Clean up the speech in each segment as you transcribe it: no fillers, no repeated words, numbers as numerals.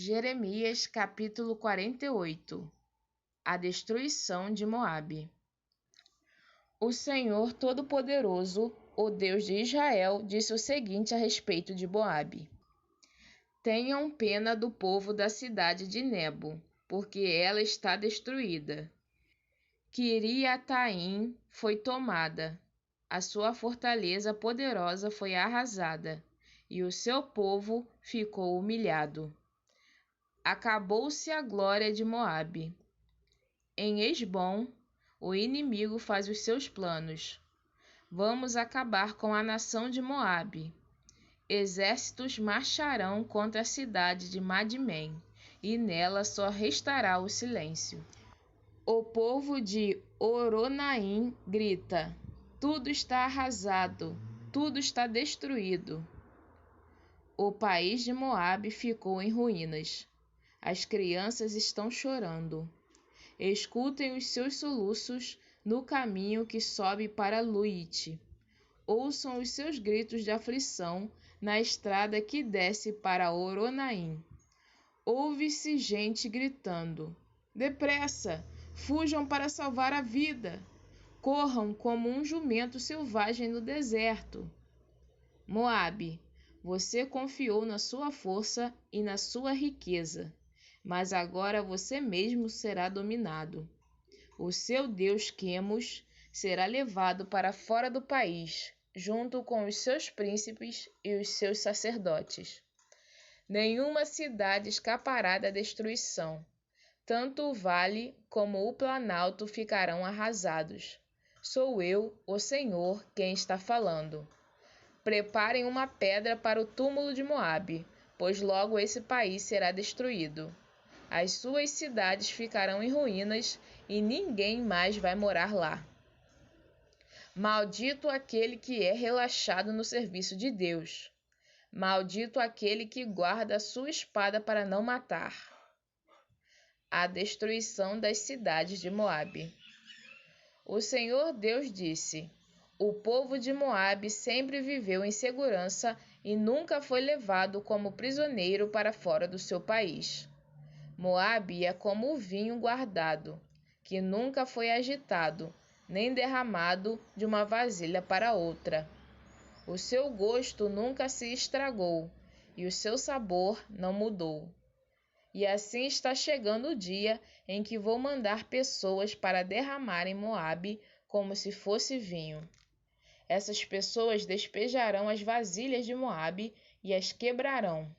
Jeremias capítulo 48. A destruição de Moabe. O Senhor Todo-Poderoso, o Deus de Israel, disse o seguinte a respeito de Moabe: Tenham pena do povo da cidade de Nebo, porque ela está destruída. Quiriataim foi tomada, a sua fortaleza poderosa foi arrasada, e o seu povo ficou humilhado. Acabou-se a glória de Moabe. Em Hesbom, o inimigo faz os seus planos. Vamos acabar com a nação de Moabe. Exércitos marcharão contra a cidade de Madmém, e nela só restará o silêncio. O povo de Horonaim grita: tudo está arrasado, tudo está destruído. O país de Moabe ficou em ruínas. As crianças estão chorando. Escutem os seus soluços no caminho que sobe para Luite. Ouçam os seus gritos de aflição na estrada que desce para Horonaim. Ouve-se gente gritando: depressa, fujam para salvar a vida. Corram como um jumento selvagem no deserto. Moabe, você confiou na sua força e na sua riqueza, mas agora você mesmo será dominado. O seu deus Quemos será levado para fora do país, junto com os seus príncipes e os seus sacerdotes. Nenhuma cidade escapará da destruição. Tanto o vale como o planalto ficarão arrasados. Sou eu, o Senhor, quem está falando. Preparem uma pedra para o túmulo de Moabe, pois logo esse país será destruído. As suas cidades ficarão em ruínas e ninguém mais vai morar lá. Maldito aquele que é relaxado no serviço de Deus. Maldito aquele que guarda a sua espada para não matar. A destruição das cidades de Moabe. O Senhor Deus disse: o povo de Moabe sempre viveu em segurança e nunca foi levado como prisioneiro para fora do seu país. Moabe é como o vinho guardado, que nunca foi agitado, nem derramado de uma vasilha para outra. O seu gosto nunca se estragou, e o seu sabor não mudou. E assim está chegando o dia em que vou mandar pessoas para derramarem Moabe como se fosse vinho. Essas pessoas despejarão as vasilhas de Moabe e as quebrarão.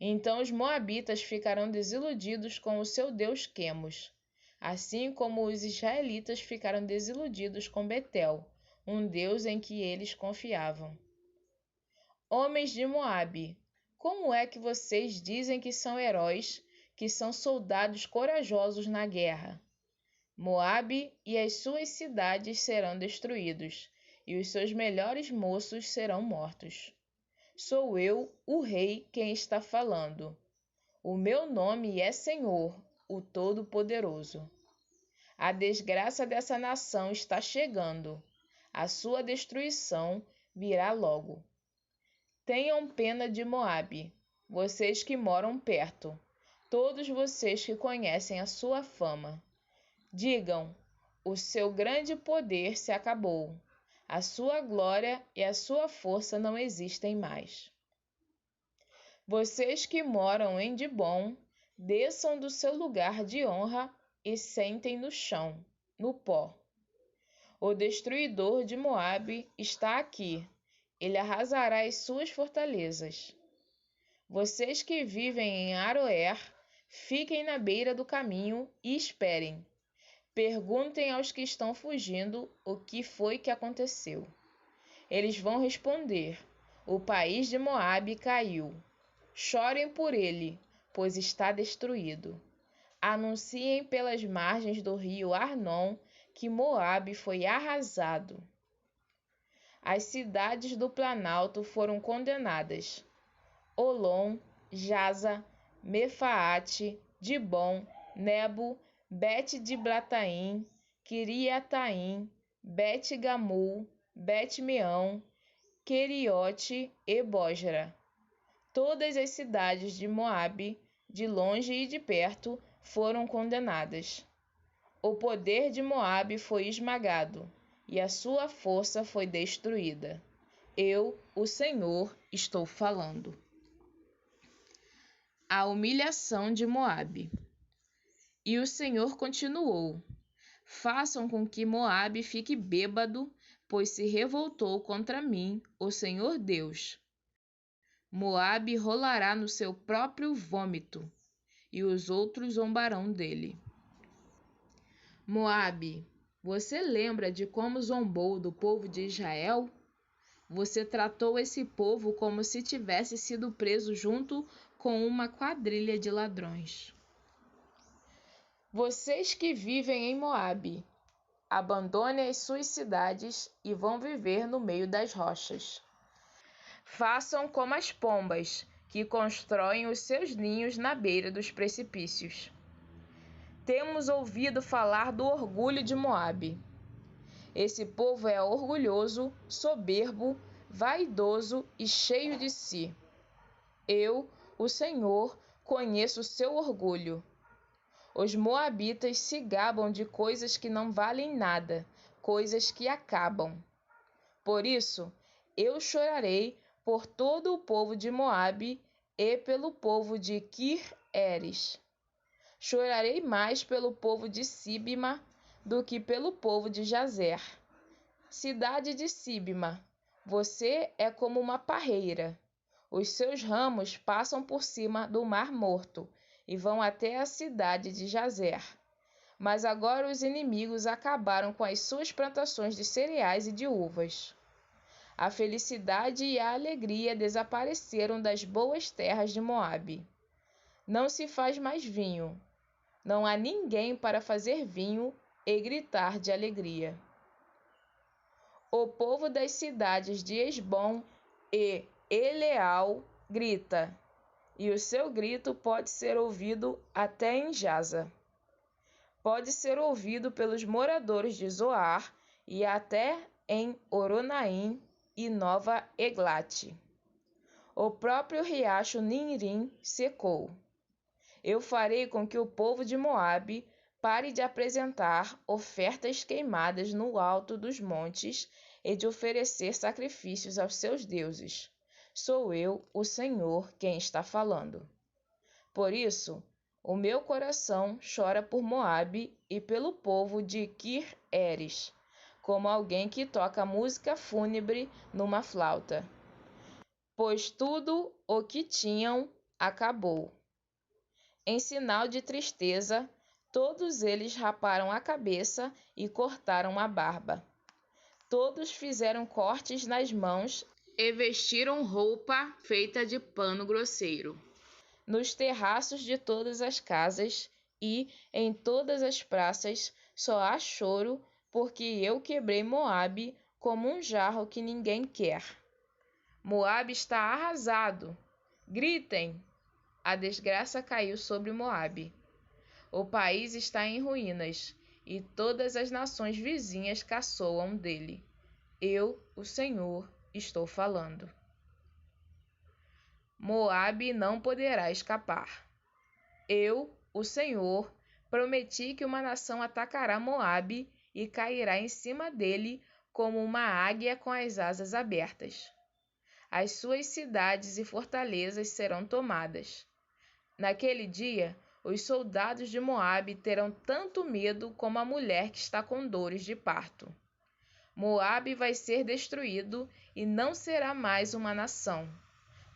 Então os moabitas ficarão desiludidos com o seu deus Quemos, assim como os israelitas ficaram desiludidos com Betel, um deus em que eles confiavam. Homens de Moabe, como é que vocês dizem que são heróis, que são soldados corajosos na guerra? Moabe e as suas cidades serão destruídos, e os seus melhores moços serão mortos. Sou eu, o rei, quem está falando. O meu nome é Senhor, o Todo-Poderoso. A desgraça dessa nação está chegando. A sua destruição virá logo. Tenham pena de Moabe, vocês que moram perto, todos vocês que conhecem a sua fama. Digam: o seu grande poder se acabou. A sua glória e a sua força não existem mais. Vocês que moram em Dibom, desçam do seu lugar de honra e sentem no chão, no pó. O destruidor de Moabe está aqui. Ele arrasará as suas fortalezas. Vocês que vivem em Aroer, fiquem na beira do caminho e esperem. Perguntem aos que estão fugindo o que foi que aconteceu. Eles vão responder: o país de Moabe caiu. Chorem por ele, pois está destruído. Anunciem pelas margens do rio Arnon que Moabe foi arrasado. As cidades do Planalto foram condenadas: Olom, Jaza, Mefaate, Dibom, Nebo, Bet-Diblataim, Quiriataim, Bet-Gamul, Bet-Meão, Queriote e Bosra. Todas as cidades de Moabe de longe e de perto, foram condenadas. O poder de Moabe foi esmagado, e a sua força foi destruída. Eu, o Senhor, estou falando. A humilhação de Moabe. E o Senhor continuou: façam com que Moabe fique bêbado, pois se revoltou contra mim, o Senhor Deus. Moabe rolará no seu próprio vômito, e os outros zombarão dele. Moabe, você lembra de como zombou do povo de Israel? Você tratou esse povo como se tivesse sido preso junto com uma quadrilha de ladrões. Vocês que vivem em Moabe, abandonem as suas cidades e vão viver no meio das rochas. Façam como as pombas, que constroem os seus ninhos na beira dos precipícios. Temos ouvido falar do orgulho de Moabe. Esse povo é orgulhoso, soberbo, vaidoso e cheio de si. Eu, o Senhor, conheço o seu orgulho. Os moabitas se gabam de coisas que não valem nada, coisas que acabam. Por isso, eu chorarei por todo o povo de Moabe e pelo povo de Kir-Eres. Chorarei mais pelo povo de Sibma do que pelo povo de Jazer. Cidade de Sibma, você é como uma parreira. Os seus ramos passam por cima do Mar Morto e vão até a cidade de Jazer. Mas agora os inimigos acabaram com as suas plantações de cereais e de uvas. A felicidade e a alegria desapareceram das boas terras de Moabe. Não se faz mais vinho. Não há ninguém para fazer vinho e gritar de alegria. O povo das cidades de Esbom e Eleal grita, e o seu grito pode ser ouvido até em Jaza. Pode ser ouvido pelos moradores de Zoar e até em Oronaim e Nova Eglate. O próprio riacho Ninrim secou. Eu farei com que o povo de Moabe pare de apresentar ofertas queimadas no alto dos montes e de oferecer sacrifícios aos seus deuses. Sou eu, o Senhor, quem está falando. Por isso, o meu coração chora por Moabe e pelo povo de Kir-Eres, como alguém que toca música fúnebre numa flauta. Pois tudo o que tinham acabou. Em sinal de tristeza, todos eles raparam a cabeça e cortaram a barba. Todos fizeram cortes nas mãos e vestiram roupa feita de pano grosseiro. Nos terraços de todas as casas e em todas as praças só há choro, porque eu quebrei Moabe como um jarro que ninguém quer. Moabe está arrasado. Gritem! A desgraça caiu sobre Moabe. O país está em ruínas, e todas as nações vizinhas caçoam dele. Eu, o Senhor, estou falando. Moabe não poderá escapar. Eu, o Senhor, prometi que uma nação atacará Moabe e cairá em cima dele como uma águia com as asas abertas. As suas cidades e fortalezas serão tomadas. Naquele dia, os soldados de Moabe terão tanto medo como a mulher que está com dores de parto. Moabe vai ser destruído e não será mais uma nação,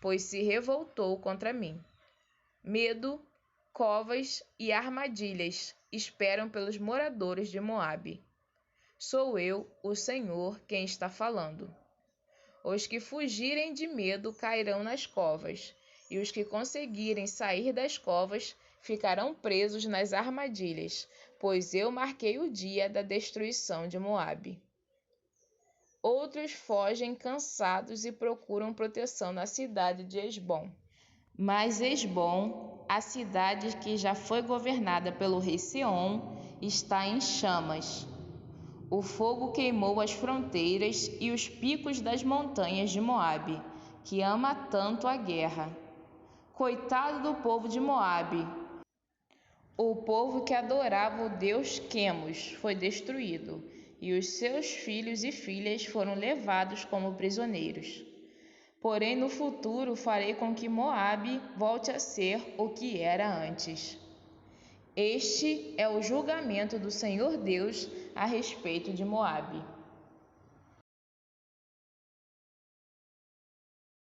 pois se revoltou contra mim. Medo, covas e armadilhas esperam pelos moradores de Moabe. Sou eu, o Senhor, quem está falando. Os que fugirem de medo cairão nas covas, e os que conseguirem sair das covas ficarão presos nas armadilhas, pois eu marquei o dia da destruição de Moabe. Outros fogem cansados e procuram proteção na cidade de Esbom. Mas Esbom, a cidade que já foi governada pelo rei Seom, está em chamas. O fogo queimou as fronteiras e os picos das montanhas de Moabe, que ama tanto a guerra. Coitado do povo de Moabe. O povo que adorava o deus Quemos foi destruído, e os seus filhos e filhas foram levados como prisioneiros. Porém, no futuro farei com que Moabe volte a ser o que era antes. Este é o julgamento do Senhor Deus a respeito de Moabe.